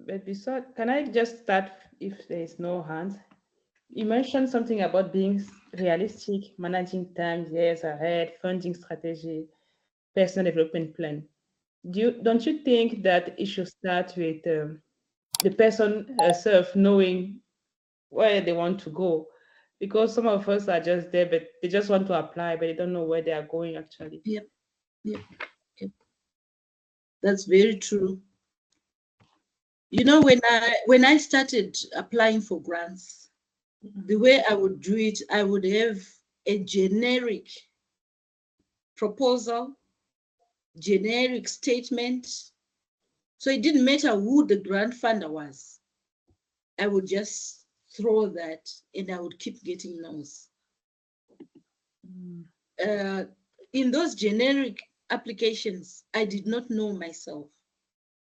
But besides, can I just start if there is no hands? You mentioned something about being realistic, managing time years ahead, funding strategy, personal development plan. Don't you think that it should start with the person herself knowing where they want to go? Because some of us are just there, but they just want to apply, but they don't know where they are going actually. Yep, yep, yep. That's very true. You know, when I started applying for grants, the way I would do it, I would have a generic proposal, generic statement. So it didn't matter who the grant funder was. I would just throw that and I would keep getting no's. Mm. Uh, in those generic applications, I did not know myself.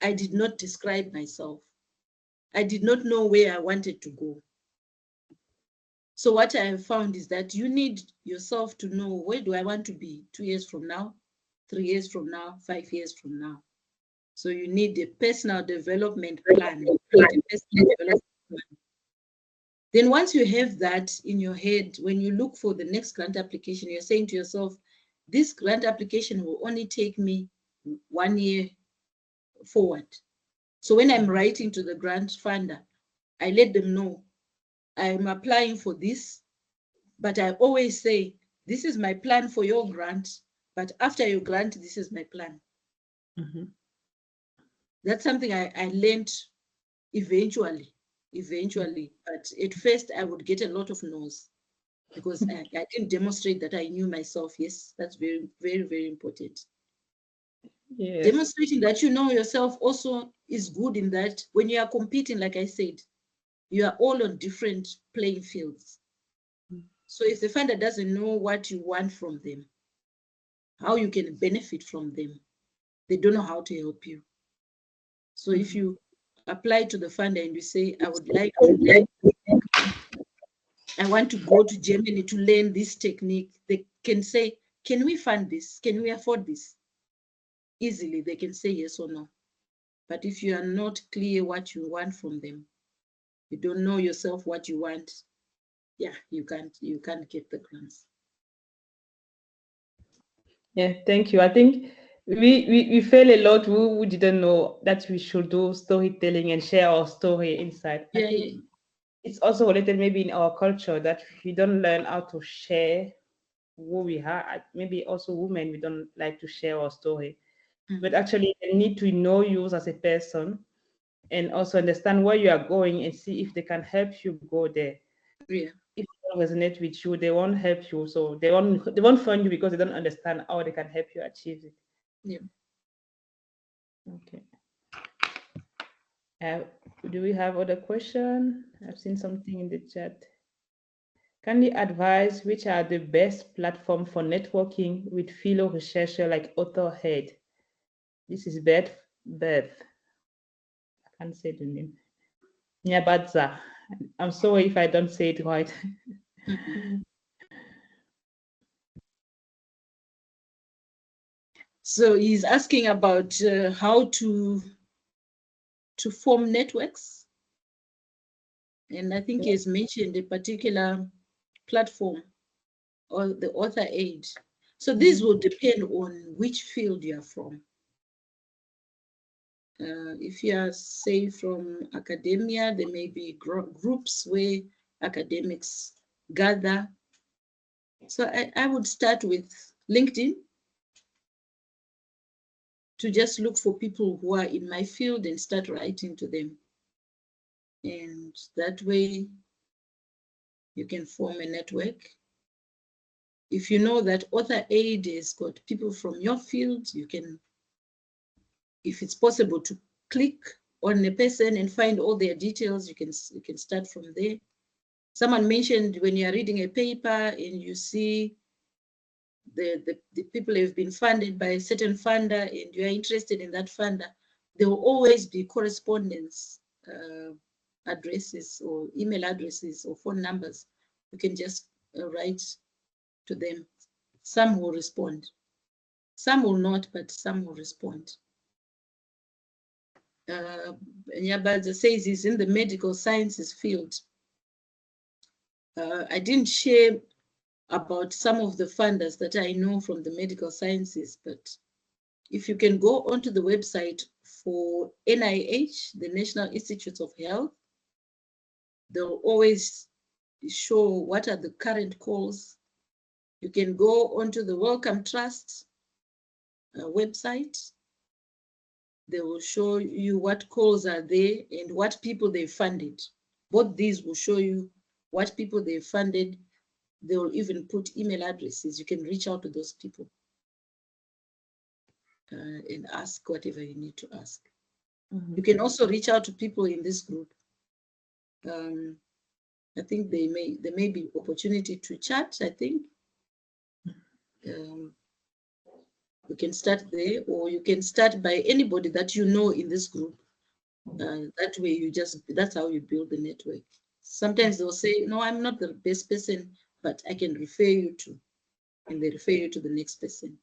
I did not describe myself. I did not know where I wanted to go. So what I have found is that you need yourself to know, where do I want to be 2 years from now, 3 years from now, 5 years from now. So you need a personal development plan. You need a personal development plan. Then once you have that in your head, when you look for the next grant application, you're saying to yourself, this grant application will only take me 1 year forward. So when I'm writing to the grant funder, I let them know I'm applying for this, but I always say, this is my plan for your grant, but after your grant, this is my plan. Mm-hmm. That's something I learned eventually. But at first I would get a lot of no's because I didn't demonstrate that I knew myself. Yes, that's very, very, very important. Yes. Demonstrating that you know yourself also is good in that when you are competing, like I said, you are all on different playing fields. So if the funder doesn't know what you want from them, how you can benefit from them, they don't know how to help you. So if you apply to the funder and you say, I would like to learn, I want to go to Germany to learn this technique, they can say, can we fund this? Can we afford this? Easily, they can say yes or no. But if you are not clear what you want from them, you don't know yourself what you want, yeah, you can't get the grants. Yeah, thank you. I think we fail a lot who didn't know that we should do storytelling and share our story inside. I Yeah, think yeah, it's also related maybe in our culture that we don't learn how to share who we are. Maybe also women, we don't like to share our story. But mhm, actually, they need to know you as a person and also understand where you are going and see if they can help you go there. yeah, If they don't resonate with you, they won't help you. So they won't fund you because they don't understand how they can help you achieve it. yeah. Okay. Uh, do we have other question? I've seen something in the chat. Can you advise which are the best platform for networking with fellow researcher like author head? This is Beth. I can't say the name. Nyabadza. I'm sorry if I don't say it right. Mhm. So he's asking about how to form networks, and I think he has mentioned a particular platform or the author aid. So this Mhm. will depend on which field you are from. If you are, say, from academia, there may be groups where academics gather. So I would start with LinkedIn to just look for people who are in my field and start writing to them. And that way you can form a network. If you know that author aid has got people from your field, you can, if it's possible to click on a person and find all their details, you can start from there. Someone mentioned when you're reading a paper and you see the people have been funded by a certain funder and you're interested in that funder, there will always be correspondence addresses or email addresses or phone numbers. You can just write to them. Some will respond. Some will not, but some will respond. Nyabaza says he's in the medical sciences field. I didn't share about some of the funders that I know from the medical sciences, but if you can go onto the website for NIH, the National Institutes of Health, they'll always show what are the current calls. You can go onto the Wellcome Trust website. They will show you what calls are there and what people they funded. Both these will show you what people they funded. They will even put email addresses. You can reach out to those people and ask whatever you need to ask. You can also reach out to people in this group. I think there may be opportunity to chat, I think. You can start there, or you can start by anybody that you know in this group. That way that's how you build the network. Sometimes they'll say, no, I'm not the best person, but I can refer you to, and they refer you to the next person.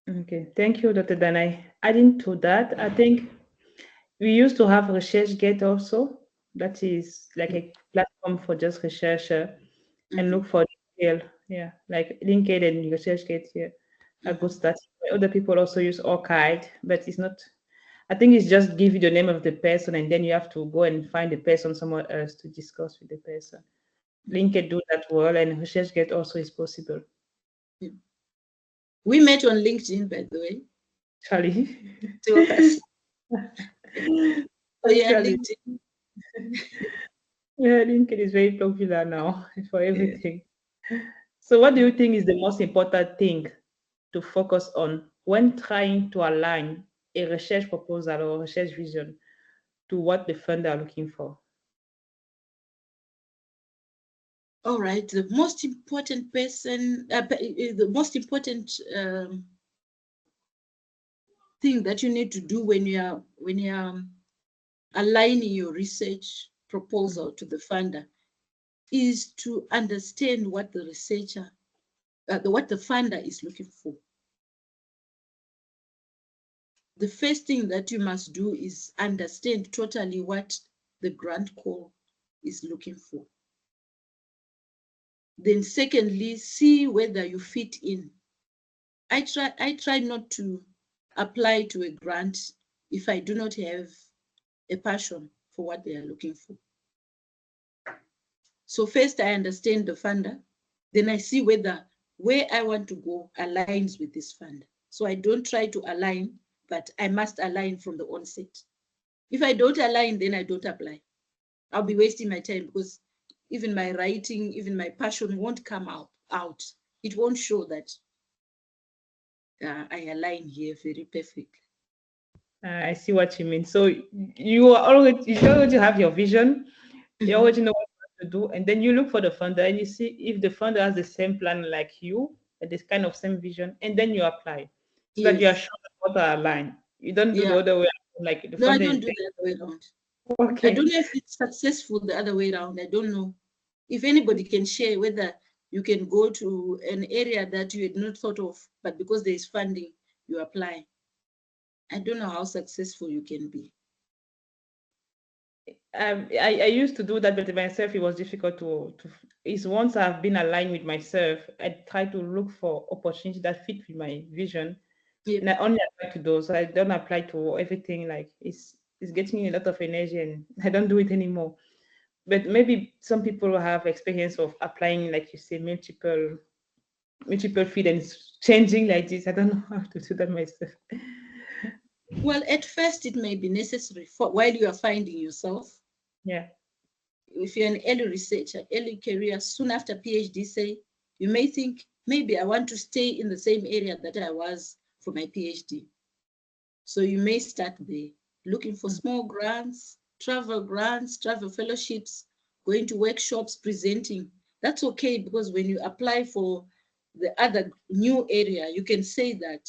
Okay, thank you, Dr. Danaï. Adding to that, I think we used to have ResearchGate also. That is like a platform for just researcher and look for detail. Yeah, like LinkedIn and ResearchGate here are good start. Other people also use Archive, but it's not. I think it's just give you the name of the person and then you have to go and find the person somewhere else to discuss with the person. LinkedIn do that well, and ResearchGate also is possible. We met on LinkedIn, by the way. Charlie. Two of us. So yeah, LinkedIn. Yeah, LinkedIn is very popular now for everything. So what do you think is the most important thing to focus on when trying to align a research proposal or research vision to what the funder are looking for? All right, the most important person, the most important thing that you need to do when you're aligning your research proposal to the funder is to understand what the researcher, what the funder is looking for. The first thing that you must do is understand totally what the grant call is looking for. Then secondly, see whether you fit in. I try not to apply to a grant if I do not have a passion for what they are looking for. So first I understand the funder, then I see whether where I want to go aligns with this funder. So I don't try to align, but I must align from the onset. If I don't align, then I don't apply. I'll be wasting my time because even my writing, even my passion won't come out. It won't show that I align here very perfectly. I see what you mean. So you already have your vision, you already know what you want to do, and then you look for the funder and you see if the funder has the same plan like you, and this kind of same vision, and then you apply so that you are Yes. sure that both are aligned. You don't do the Yeah. other way around, like the No, I funder don't is do the other way around. okay. I don't know if it's successful the other way around. I don't know. If anybody can share whether you can go to an area that you had not thought of, but because there is funding, you apply. I don't know how successful you can be. I used to do that, but myself it was difficult to. Is once I've been aligned with myself, I try to look for opportunities that fit with my vision, and I only apply to those. I don't apply to everything. Like it's getting me a lot of energy, and I don't do it anymore. But maybe some people have experience of applying, like you say, multiple feed and it's changing like this. I don't know how to do that myself. Well, at first it may be necessary for while you are finding yourself. Yeah. If you're an early researcher, early career, soon after PhD, say, you may think, maybe I want to stay in the same area that I was for my PhD. So you may start there, looking for small grants, travel fellowships, going to workshops, presenting. That's okay, because when you apply for the other new area, you can say that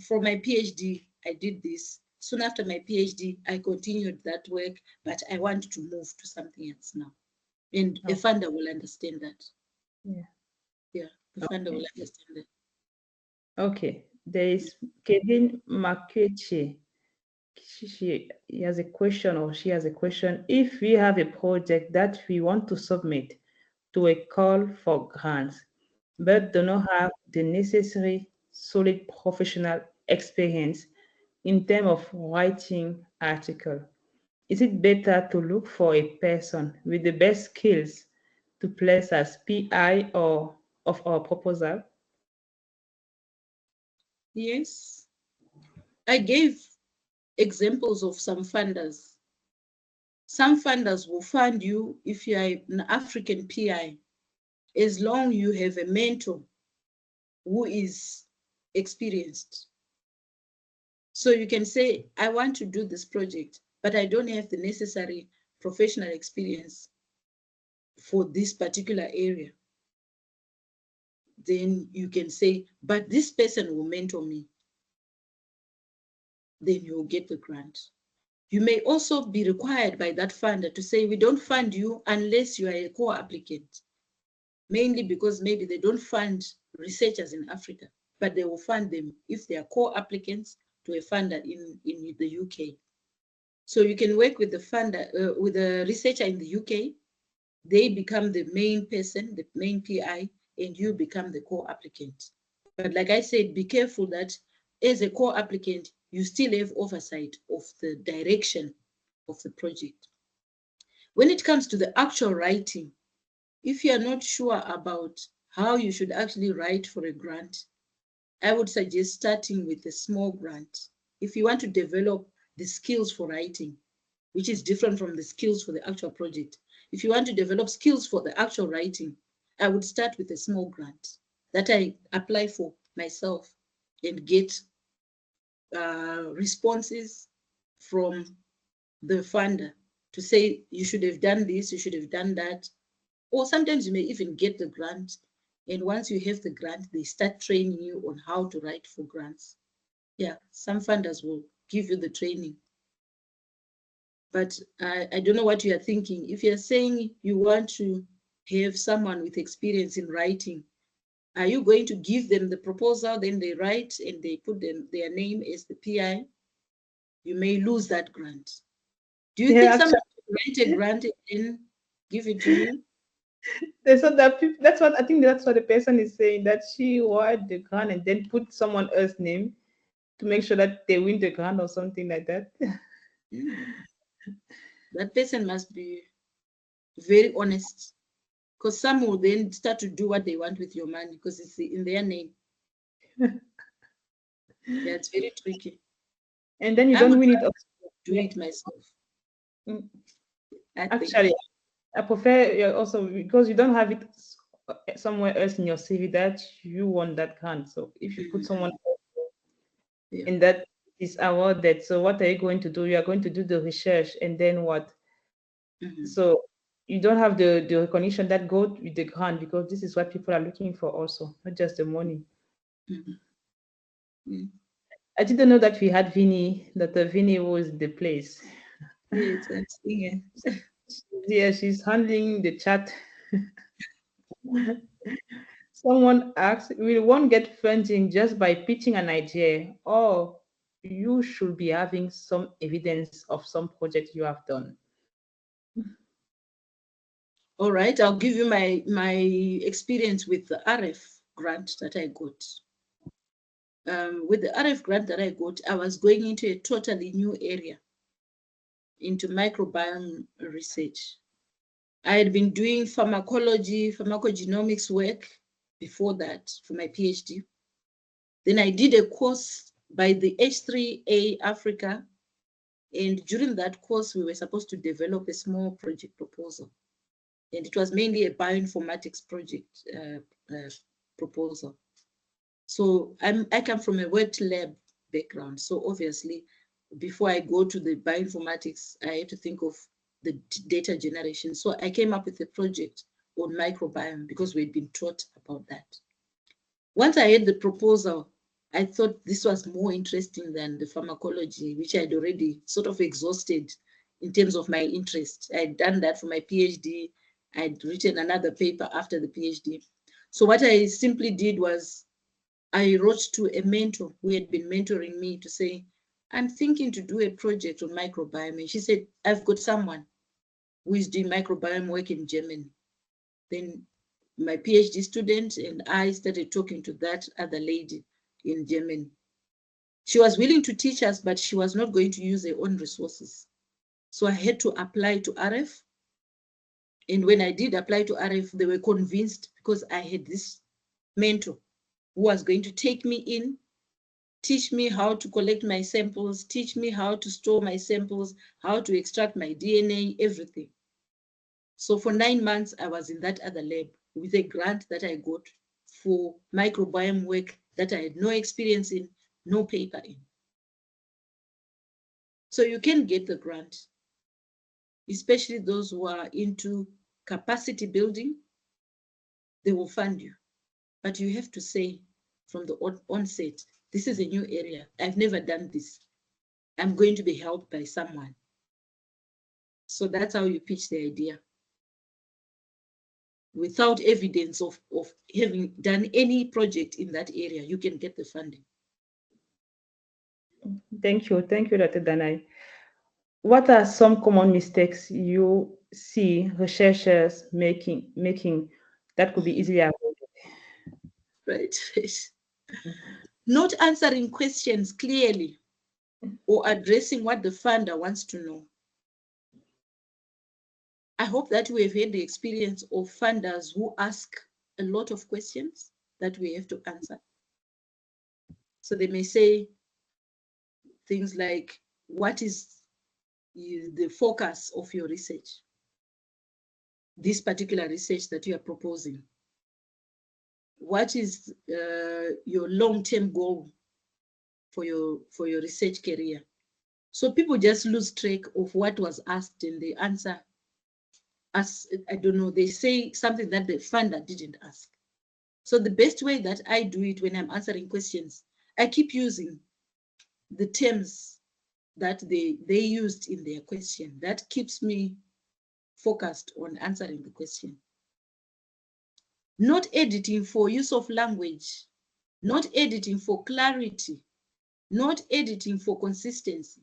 for my PhD, I did this. Soon after my PhD, I continued that work, but I want to move to something else now. And a funder will understand that. Yeah. Yeah, the funder will understand that. Okay. There is Kevin Makeche. He has a question, or she has a question. If we have a project that we want to submit to a call for grants, but do not have the necessary solid professional experience in terms of writing article, is it better to look for a person with the best skills to place as PI or of our proposal? Yes, I gave examples of some funders. Some funders will fund you if you are an African PI, as long you have a mentor who is experienced. So you can say, I want to do this project, but I don't have the necessary professional experience for this particular area. Then you can say, but this person will mentor me. Then you'll get the grant. You may also be required by that funder to say, we don't fund you unless you are a core applicant, mainly because maybe they don't fund researchers in Africa, but they will fund them if they are core applicants to a funder in the UK. So you can work with the funder, with a researcher in the UK, they become the main person, the main PI, and you become the core applicant. But like I said, be careful that as a core applicant, you still have oversight of the direction of the project. When it comes to the actual writing, if you are not sure about how you should actually write for a grant, I would suggest starting with a small grant. If you want to develop the skills for writing, which is different from the skills for the actual project. If you want to develop skills for the actual writing, I would start with a small grant that I apply for myself and get responses from the funder to say, you should have done this, you should have done that. Or sometimes you may even get the grant. And once you have the grant, they start training you on how to write for grants. Yeah, some funders will give you the training. But I don't know what you are thinking. If you're saying you want to have someone with experience in writing, are you going to give them the proposal, then they write and they put their name as the PI? You may lose that grant. Do you think Yeah, someone actually, will write a grant and then give it to you? that's what that's what I think. That's what the person is saying, that she wrote the grant and then put someone else's name to make sure that they win the grant or something like that. Mm. That person must be very honest, because some will then start to do what they want with your money because it's in their name. Yeah, it's very tricky. And then you I would don't win it. do it myself, Mm, I think. actually, I prefer also because you don't have it somewhere else in your CV that you won that grant. So if you put someone Yeah. in that is awarded, so what are you going to do? You are going to do the research, and then what? Mhm. So you don't have the recognition that goes with the grant, because this is what people are looking for also, not just the money. Mhm. Mm. I didn't know that we had Vinny, that the Vinny was the place. Yes, I'm seeing it. Yeah, she's handling the chat. Someone asked, will one get funding just by pitching an idea, or you should be having some evidence of some project you have done? All right, I'll give you my experience with the RF grant that I got. With the RF grant that I got, I was going into a totally new area, into microbiome research. I had been doing pharmacology, pharmacogenomics work before that for my PhD. Then I did a course by the H3A Africa. And during that course, we were supposed to develop a small project proposal. And it was mainly a bioinformatics project proposal. So I come from a wet lab background. So obviously, before I go to the bioinformatics, I had to think of the data generation. So I came up with a project on microbiome because we'd been taught about that. Once I had the proposal, I thought this was more interesting than the pharmacology, which I'd already sort of exhausted in terms of my interest. I'd done that for my PhD. I'd written another paper after the PhD. So what I simply did was I wrote to a mentor who had been mentoring me to say, I'm thinking to do a project on microbiome. And she said, I've got someone who is doing microbiome work in Germany. Then my PhD student and I started talking to that other lady in Germany. She was willing to teach us, but she was not going to use her own resources. So I had to apply to RF. And when I did apply to RF, they were convinced because I had this mentor who was going to take me in, teach me how to collect my samples, teach me how to store my samples, how to extract my DNA, everything. So for 9 months, I was in that other lab with a grant that I got for microbiome work that I had no experience in, no paper in. So you can get the grant, especially those who are into capacity building, they will fund you. But you have to say from the onset, this is a new area. I've never done this. I'm going to be helped by someone. So that's how you pitch the idea. Without evidence of having done any project in that area, you can get the funding. Thank you, Dr. Danaï. What are some common mistakes you see researchers making that could be easily avoided? Right. Not answering questions clearly or addressing what the funder wants to know. I hope that we have had the experience of funders who ask a lot of questions that we have to answer. So they may say things like, what is the focus of your research? This particular research that you are proposing. What is your long-term goal for your research career? So people just lose track of what was asked and they answer as, I don't know, they say something that the funder didn't ask. So the best way that I do it when I'm answering questions, I keep using the terms that they used in their question. That keeps me focused on answering the question. Not editing for use of language, not editing for clarity, not editing for consistency.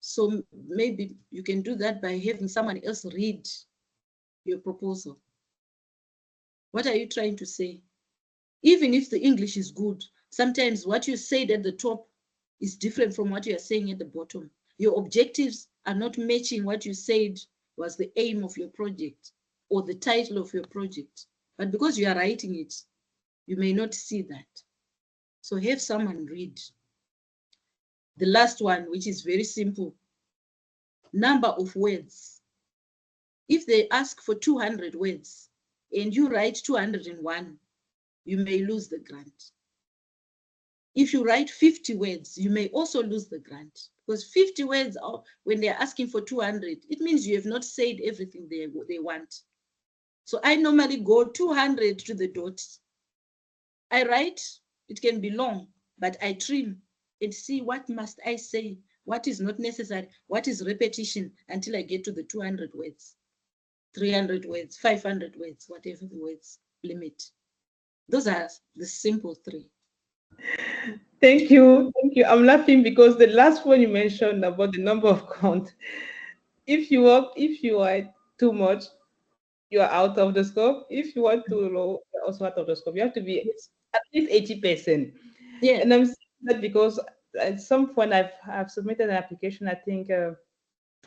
So maybe you can do that by having someone else read your proposal. What are you trying to say? Even if the English is good, sometimes what you said at the top is different from what you are saying at the bottom. Your objectives are not matching what you said was the aim of your project or the title of your project. But because you are writing it, you may not see that. So have someone read. The last one, which is very simple, number of words. If they ask for 200 words and you write 201, you may lose the grant. If you write 50 words, you may also lose the grant, because 50 words, when they're asking for 200, it means you have not said everything they want. So I normally go 200 to the dot. I write, it can be long, but I trim and see what must I say, what is not necessary, what is repetition, until I get to the 200 words, 300 words, 500 words, whatever the words limit. Those are the simple three. Thank you. I'm laughing because the last one you mentioned about the number of count. If you write too much, you are out of the scope. If you want too low, you're also out of the scope. You have to be Yes. at least 80%. Yeah. And I'm saying that because at some point I've submitted an application, I think 2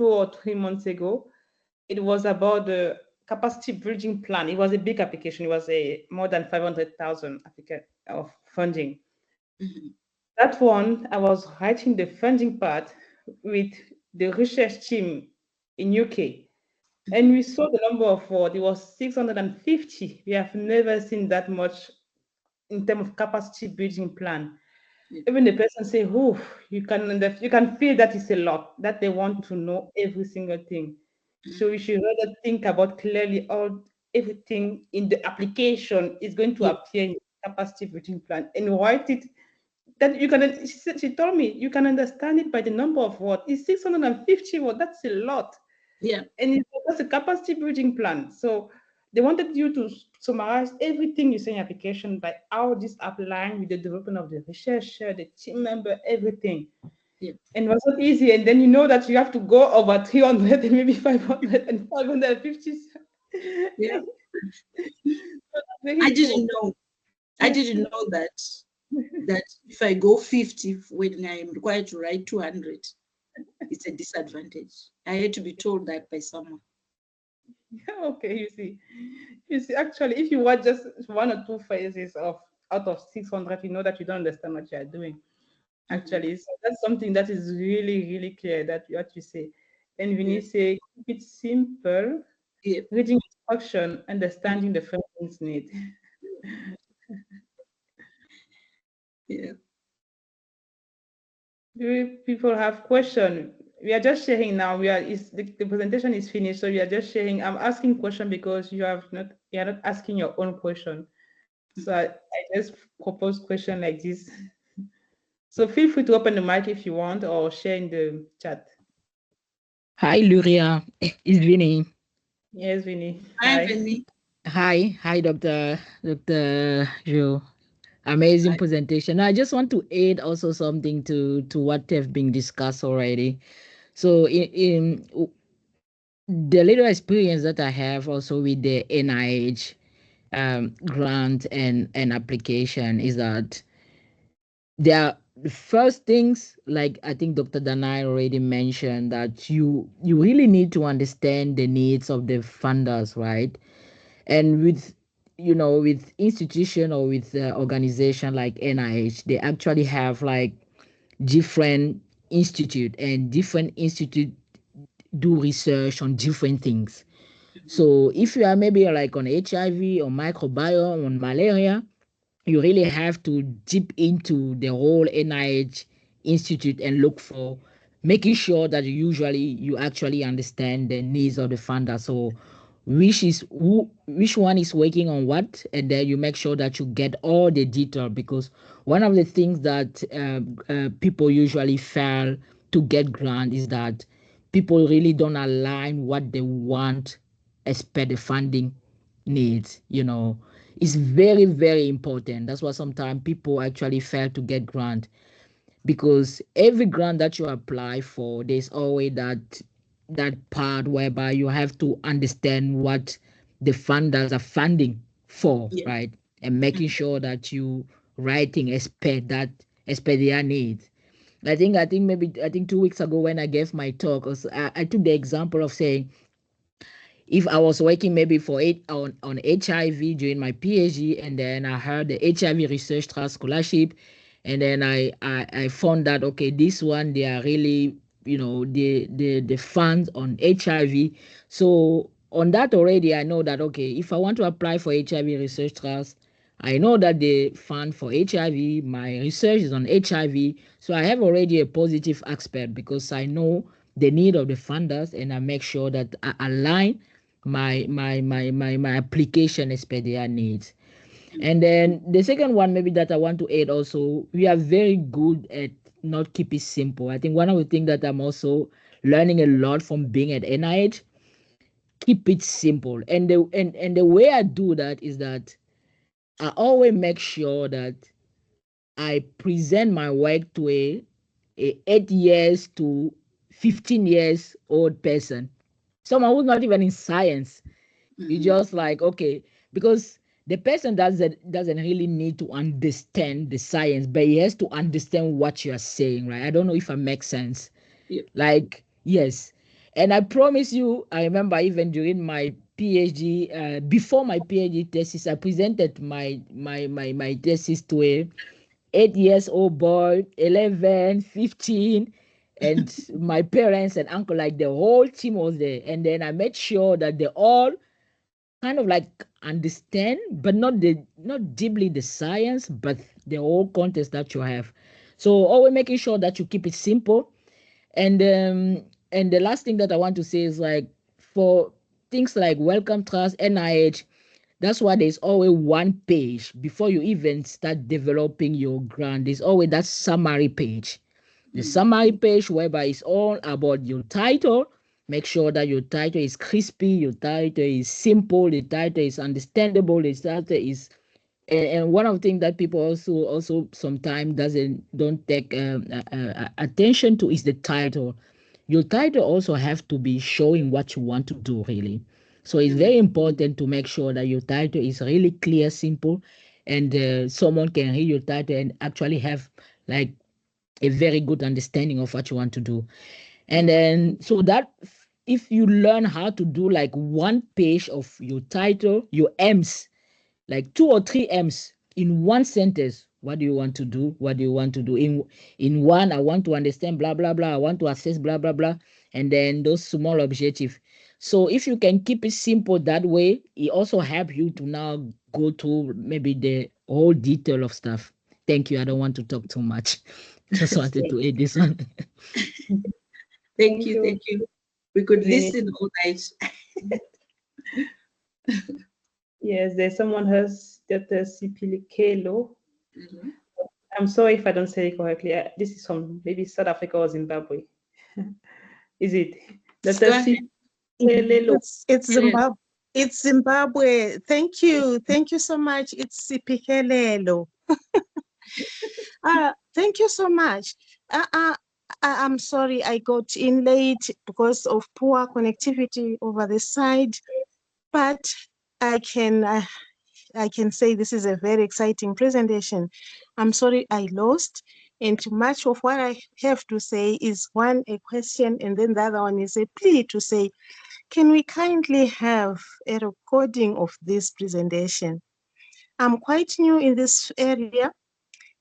or 3 months ago. It was about the capacity bridging plan. It was a big application. It was a more than 500,000 applicant of funding. Mhm. That one, I was writing the funding part with the research team in UK. And we saw the number of words. It was 650. We have never seen that much in terms of capacity building plan. Yeah. Even the person say, "Oh, you can feel that it's a lot, that they want to know every single thing." So Mhm. you should rather think about clearly all everything in the application is going to Yeah. appear in your capacity building plan and write it that you can. She told me you can understand it by the number of words. It's 650 words. That's a lot, Yeah. and that's a capacity building plan. So They wanted you to summarize everything you say in application by how this app align with the development of the researcher, the team member, everything. Yeah. And it was not easy. And then you know that you have to go over 300 and maybe 500 and 550. Yeah. Very I cool. didn't know. I didn't know that if I go 50 when I am required to write 200, it's a disadvantage. I had to be told that by someone. Okay, you see, actually, if you watch just one or two phases of out of 600, you know that you don't understand what you are doing. Mhm. Actually, so that's something that is really, really clear that what you say. And when Yeah. you say keep it simple, Yeah. reading instruction, understanding the person's need. Yeah. Do people have question? We are just sharing now. The presentation is finished, so we are just sharing. I'm asking question because you are not asking your own question. So I just propose question like this. So feel free to open the mic if you want or share in the chat. Hi, Luria. It's Vinny. Yes, Vinny. Hi, Hi. Penny. Hi, Dr. Zhou. Amazing Hi. presentation. I just want to add also something to what have been discussed already. So, in the little experience that I have also with the NIH grant and application is that there are the first things, like I think Dr. Danaï already mentioned, that you really need to understand the needs of the funders, right? And with with institution or with organization like NIH, they actually have like different institute, and different institute do research on different things. So if you are maybe like on HIV or microbiome on malaria, you really have to dip into the whole NIH institute and look for making sure that you actually understand the needs of the funder. So which one is working on what, and then you make sure that you get all the detail, because one of the things that people usually fail to get grant is that people really don't align what they want as per the funding needs. It's very, very important. That's why sometimes people actually fail to get grant, because every grant that you apply for, there's always that part whereby you have to understand what the funders are funding for, Yeah. right? And making sure that you writing as per their needs. I think 2 weeks ago when I gave my talk, I took the example of saying, if I was working maybe for it on HIV during my PhD, and then I heard the HIV Research Trust Scholarship, and then I found that, okay, this one, they are really, the funds on HIV. So on that already, I know that, okay, if I want to apply for HIV Research Trust, I know that the fund for HIV, my research is on HIV. So I have already a positive aspect, because I know the need of the funders, and I make sure that I align my application as per their needs. And then the second one maybe that I want to add also, we are very good at not keep it simple. I think one of the things that I'm also learning a lot from being at NIH, keep it simple. And the way I do that is that I always make sure that I present my work to a 8 years to 15 years old person, someone who's not even in science. You Mhm. just like, okay, because the person doesn't really need to understand the science, but he has to understand what you are saying, right? I don't know if I make sense. Yeah. Like, yes. And I promise you, I remember even during my PhD, before my PhD thesis, I presented my thesis to a 8 years old boy, 11, 15, and my parents and uncle, like the whole team was there. And then I made sure that they all kind of like understand, but not deeply the science, but the whole context that you have. So always making sure that you keep it simple. And the last thing that I want to say is, like, for things like Welcome Trust, NIH, that's why there's always one page before you even start developing your grant. There's always that summary page. The Mhm. summary page whereby it's all about your title, Make sure that your title is crispy, your title is simple, the title is understandable, the title is and one of the things that people also sometimes don't take attention to is the title. Your title also have to be showing what you want to do really. So it's very important to make sure that your title is really clear, simple, and someone can read your title and actually have like a very good understanding of what you want to do. And then so that if you learn how to do like one page of your title, your M's, like 2 or 3 M's in one sentence. What do you want to do? What do you want to do? In one, I want to understand blah blah blah. I want to assess blah blah blah. And then those small objectives. So if you can keep it simple that way, it also help you to now go to maybe the whole detail of stuff. Thank you. I don't want to talk too much. Just wanted to add this one. Thank you, thank you. We could Really? listen all night. Yes, there's someone else, Dr. Sipilikelo. Mhm. I'm sorry if I don't say it correctly. This is from maybe South Africa or Zimbabwe. Is it? Dr. Go ahead. Sipilelo. It's Helen. Zimbabwe. It's Zimbabwe. Thank you. Thank you so much. It's Sipikelelo. Thank you so much. I'm sorry I got in late because of poor connectivity over the side, but I can say this is a very exciting presentation. I'm sorry I lost, and much of what I have to say is one a question, and then the other one is a plea to say, can we kindly have a recording of this presentation? I'm quite new in this area,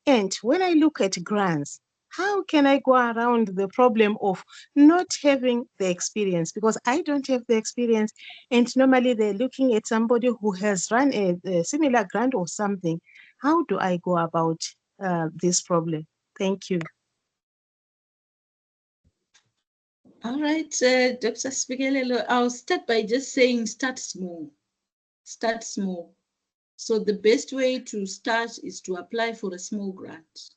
and when I look at grants, how can I go around the problem of not having the experience? Because I don't have the experience, and normally they're looking at somebody who has run a similar grant or something. How do I go about this problem? Thank you. All right, Dr. Spigelelo, I'll start by just saying start small. Start small. So the best way to start is to apply for a small grant.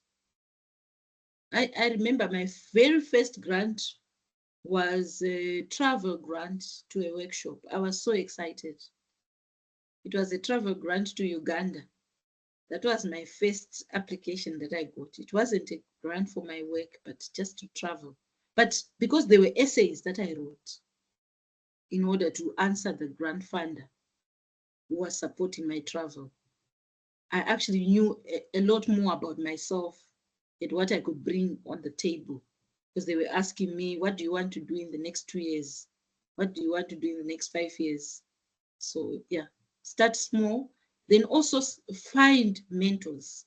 I remember my very first grant was a travel grant to a workshop. I was so excited. It was a travel grant to Uganda. That was my first application that I got. It wasn't a grant for my work, but just to travel. But because there were essays that I wrote in order to answer the grant funder who was supporting my travel, I actually knew a lot more about myself and what I could bring on the table, because they were asking me, what do you want to do in the next 2 years? What do you want to do in the next 5 years? So yeah, start small. Then also find mentors.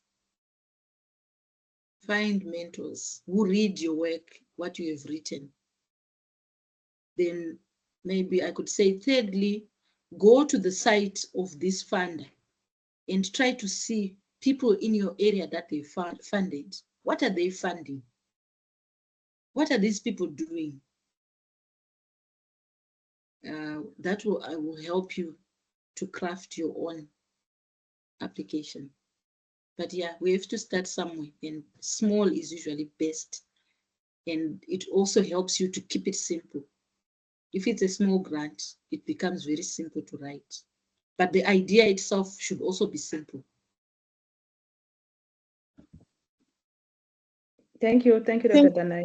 Find mentors who read your work, what you have written. Then maybe I could say thirdly, go to the site of this funder and try to see people in your area that they funded. What are they funding? What are these people doing? That will help you to craft your own application. But yeah, we have to start somewhere, and small is usually best. And it also helps you to keep it simple. If it's a small grant, it becomes very simple to write. But the idea itself should also be simple. Thank you, Dr. Thank, Danaï.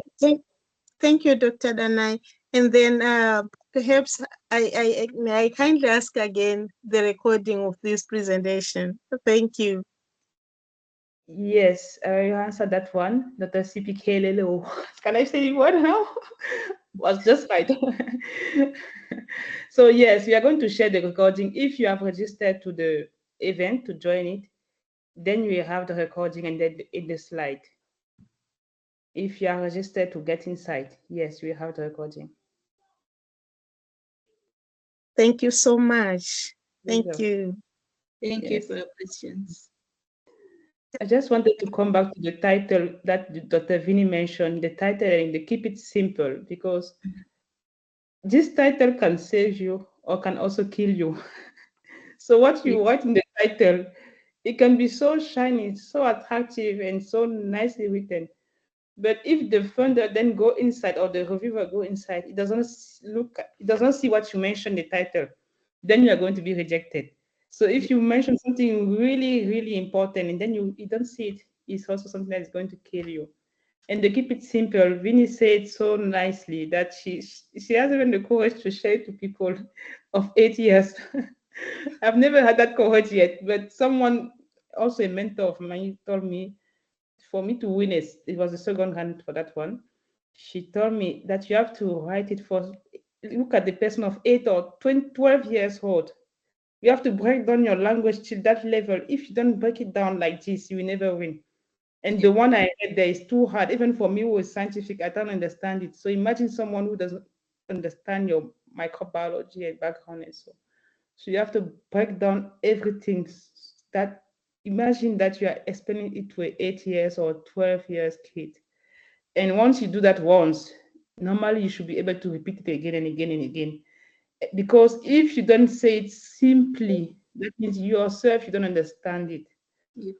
thank you, Dr. Danaï. And then perhaps I kindly ask again the recording of this presentation. Thank you. Yes, I answered that one. Dr. CPK Lelo. Can I say the word now? Was just right. So yes, we are going to share the recording. If you have registered to the event to join it, then we have the recording and then in the slide. If you are registered to get inside, yes, we have the recording. Thank you so much. Thank you. Thank you Yes. for your questions. I just wanted to come back to the title that Dr. Vinny mentioned, the title and the keep it simple, because this title can save you or can also kill you. So what you write in the title, it can be so shiny, so attractive, and so nicely written. But if the funder then go inside or the reviewer go inside, it doesn't see what you mentioned the title, then you are going to be rejected. So if you mention something really, really important and then you don't see it, it's also something that is going to kill you. And to keep it simple, Vinny said so nicely that she has even the courage to share it to people of 8 years. I've never had that courage yet, but someone, also a mentor of mine, told me for me to win it was the second hand for that one. She told me that you have to write it for, look at the person of 8 or 20, 12 years old. You have to break down your language to that level. If you don't break it down like this, you will never win. And the one I read there is too hard. Even for me, who is scientific, I don't understand it. So imagine someone who doesn't understand your microbiology and background and so. So you have to break down everything. That imagine that you are explaining it to an 8 years or 12 years kid. And once you do that once, normally you should be able to repeat it again and again and again. Because if you don't say it simply, that means you yourself you don't understand it. Yep.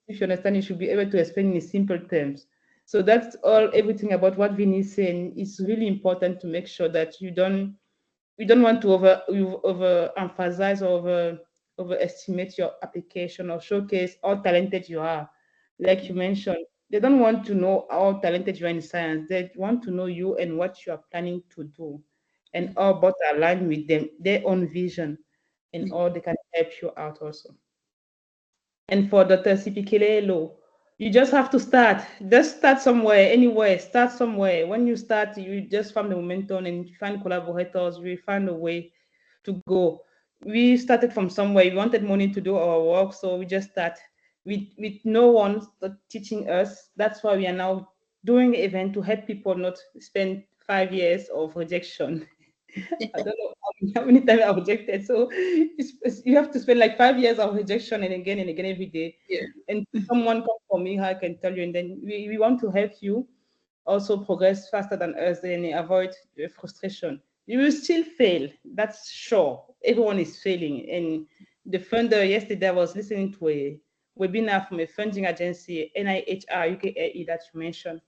If you understand, you should be able to explain in simple terms. So that's all everything about what Vinny is saying. It's really important to make sure that you don't want to over emphasize or overestimate your application or showcase how talented you are. Like you mentioned, they don't want to know how talented you are in science. They want to know you and what you are planning to do, and how both align with them, their own vision, and how they can help you out also. And for Dr. Sipikele, you just have to start. Just start somewhere, anywhere. Start somewhere. When you start, you just find the momentum and find collaborators. We find a way to go. We started from somewhere. We wanted money to do our work, so we just start with no one teaching us. That's why we are now doing an event to help people not spend 5 years of rejection. I don't know how many times I rejected. So you have to spend like 5 years of rejection and again every day. Yeah. And someone come for me, I can tell you, and then we want to help you also progress faster than us and avoid the frustration. You will still fail, that's sure. Everyone is failing. And the funder yesterday I was listening to a webinar from a funding agency, NIHR UKAE, that you mentioned.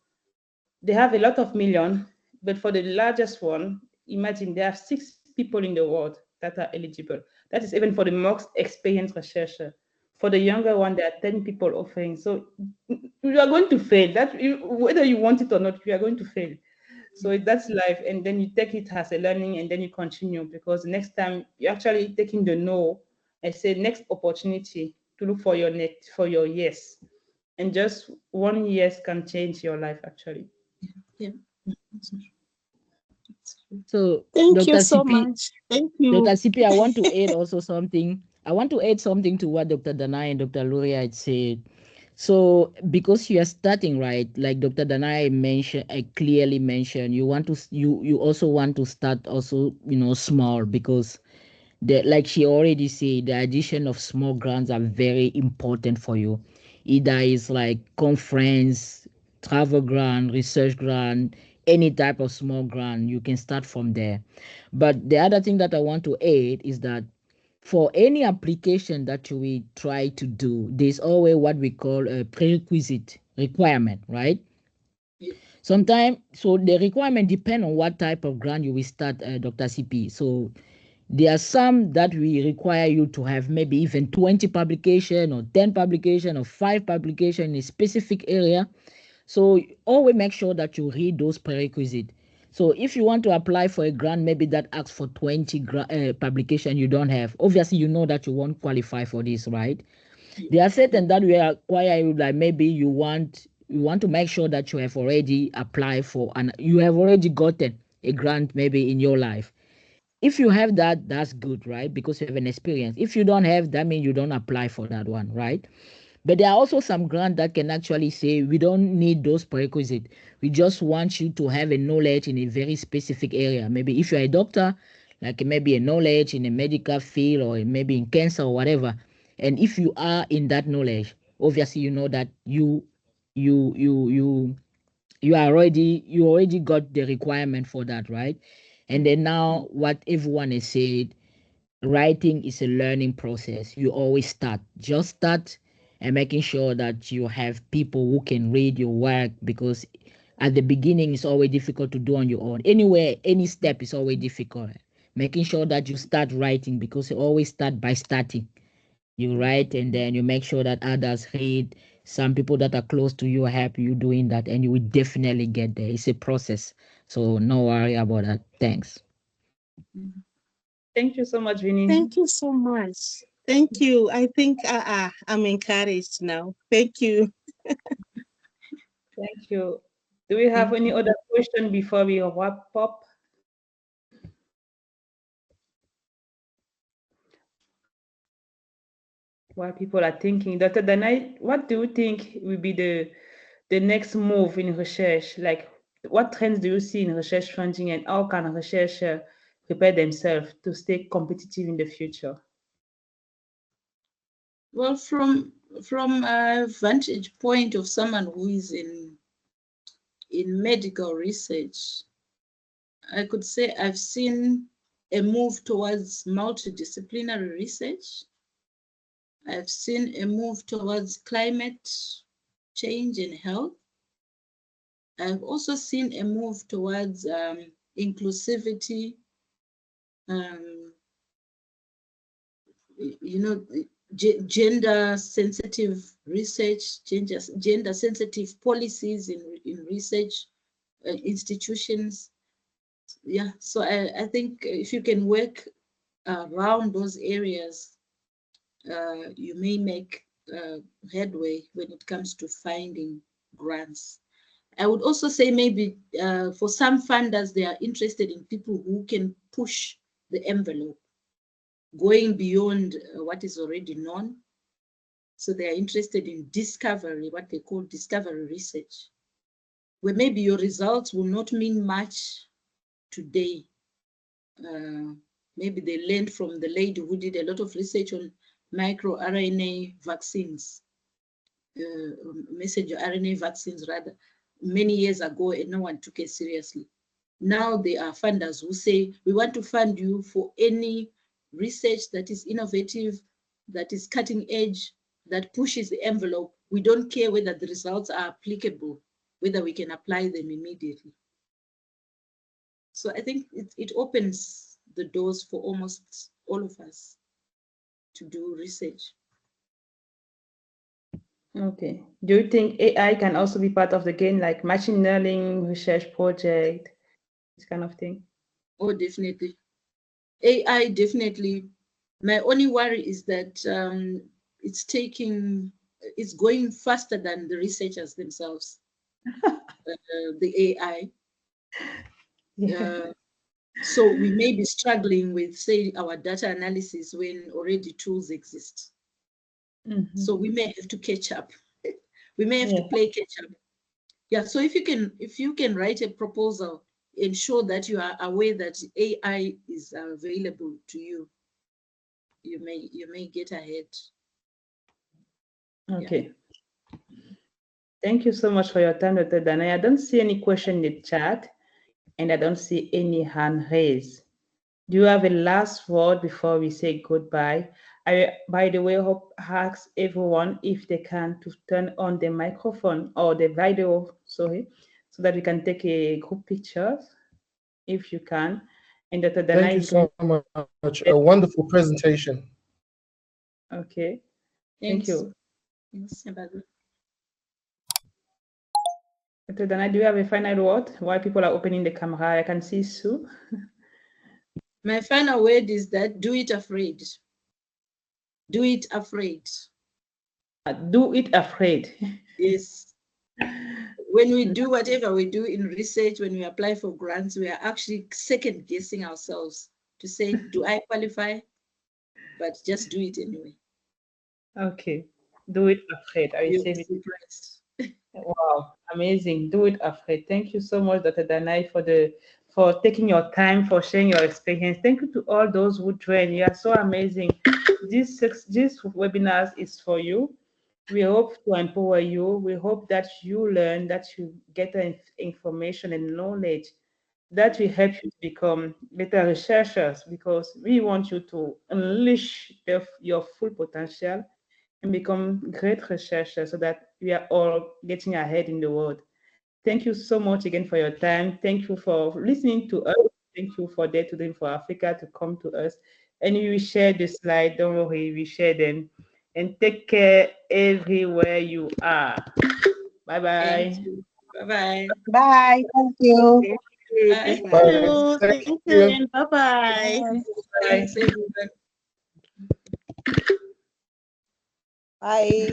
They have a lot of million, but for the largest one, imagine they have 6 people in the world that are eligible. That is even for the most experienced researcher. For the younger one, there are 10 people offering. So you are going to fail. Whether you want it or not, you are going to fail. So that's life. And then you take it as a learning and then you continue, because next time you're actually taking the no and say next opportunity to look for your next, for your yes. And just one yes can change your life actually. Yeah. So, Thank you Dr. so CP, much. Thank you. Dr. CP, I want to add also something. I want to add something to what Dr. Danaï and Dr. Luria had said. So, because you are starting right, like Dr. Danaï mentioned, I clearly mentioned, you want to you also want to start also small, because like she already said, the addition of small grants are very important for you. Either it's like conference, travel grant, research grant, any type of small grant, you can start from there. But the other thing that I want to add is that for any application that we try to do, there's always what we call a prerequisite requirement, right? Sometimes, so the requirement depend on what type of grant you will start, Dr. CP. So there are some that we require you to have maybe even 20 publication or 10 publication or 5 publication in a specific area. So always make sure that you read those prerequisites. So if you want to apply for a grant, maybe that asks for 20 publication you don't have, obviously you know that you won't qualify for this, right? There are certain that we require you, like maybe you want to make sure that you have already applied for and you have already gotten a grant maybe in your life. If you have that, that's good, right? Because you have an experience. If you don't have, that means you don't apply for that one, right? But there are also some grants that can actually say we don't need those prerequisites. We just want you to have a knowledge in a very specific area. Maybe if you're a doctor, like maybe a knowledge in a medical field or maybe in cancer or whatever. And if you are in that knowledge, obviously you know that you you you you already got the requirement for that, right? And then now what everyone has said, writing is a learning process. You always start. Just start. and making sure that you have people who can read your work, because at the beginning it's always difficult to do on your own. Anywhere, any step is always difficult. Making sure that you start writing, because you always start by starting. You write and then you make sure that others read. Some people that are close to you help you doing that, and you will definitely get there. It's a process, so no worry about that. Thanks. Thank you so much, Vinny. Thank you so much. Thank you. I think I'm encouraged now. Thank you. Thank you. Do we have any other question before we wrap up? While people are thinking, Dr. Danaï, what do you think will be the next move in research? Like, what trends do you see in research funding, and how can researchers prepare themselves to stay competitive in the future? Well, from a vantage point of someone who is in medical research, I could say I've seen a move towards multidisciplinary research. I've seen a move towards climate change and health. I've also seen a move towards inclusivity, gender sensitive research, gender sensitive policies in research institutions. Yeah, so I think if you can work around those areas, you may make headway when it comes to finding grants. I would also say maybe for some funders, they are interested in people who can push the envelope, going beyond what is already known. So they are interested in discovery, what they call discovery research, where maybe your results will not mean much today. Maybe they learned from the lady who did a lot of research on microRNA vaccines, messenger RNA vaccines rather, many years ago, and no one took it seriously. Now there are funders who say, we want to fund you for any research that is innovative, that is cutting edge, that pushes the envelope. We don't care whether the results are applicable, whether we can apply them immediately. So I think it opens the doors for almost all of us to do research. Okay. Do you think AI can also be part of the game, like machine learning research project, this kind of thing? Oh, definitely. AI, definitely. My only worry is that it's going faster than the researchers themselves, the AI. Yeah. So we may be struggling with, say, our data analysis when already tools exist. Mhm. So we may have to catch up. We may have to Yeah. play catch up. Yeah. So if you can write a proposal, ensure that you are aware that AI is available to you, you may get ahead. Okay. Thank you so much for your time, Dr. Danaï. I don't see any question in the chat, and I don't see any hand raised. Do you have a last word before we say goodbye? I, by the way, hope ask everyone if they can to turn on the microphone or the video, sorry, so that we can take a group picture, if you can. And Dr. Thank Danaï you is going. so much. A wonderful presentation. Okay. Thank Thanks. you. Thanks, Abadu. Dr. Danaï, do you have a final word while people are opening the camera? I can see Sue. My final word is that do it afraid. Do it afraid. Do it afraid. Yes. When we do whatever we do in research, when we apply for grants, we are actually second guessing ourselves to say, do I qualify? But just do it anyway. Okay. Do it afraid. I will You'll save be it. surprised. Wow, amazing. Do it afraid. Thank you so much, Dr. Danaï, for taking your time, for sharing your experience. Thank you to all those who joined. You are so amazing. This webinar is for you. We hope to empower you. We hope that you learn, that you get information and knowledge that will help you to become better researchers, because we want you to unleash your full potential and become great researchers so that we are all getting ahead in the world. Thank you so much again for your time. Thank you for listening to us. Thank you for Day to Day for Africa to come to us. And we will share the slide. Don't worry, we share them. And take care everywhere you are. Bye Thank bye. you. Bye-bye. Bye. Thank you. Bye. Thank Bye. you. Thank Thank you. you. And bye-bye. Bye. Thanks, everyone. Bye.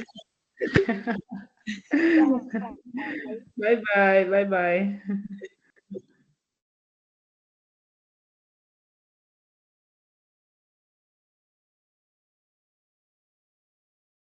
Bye bye. Bye bye.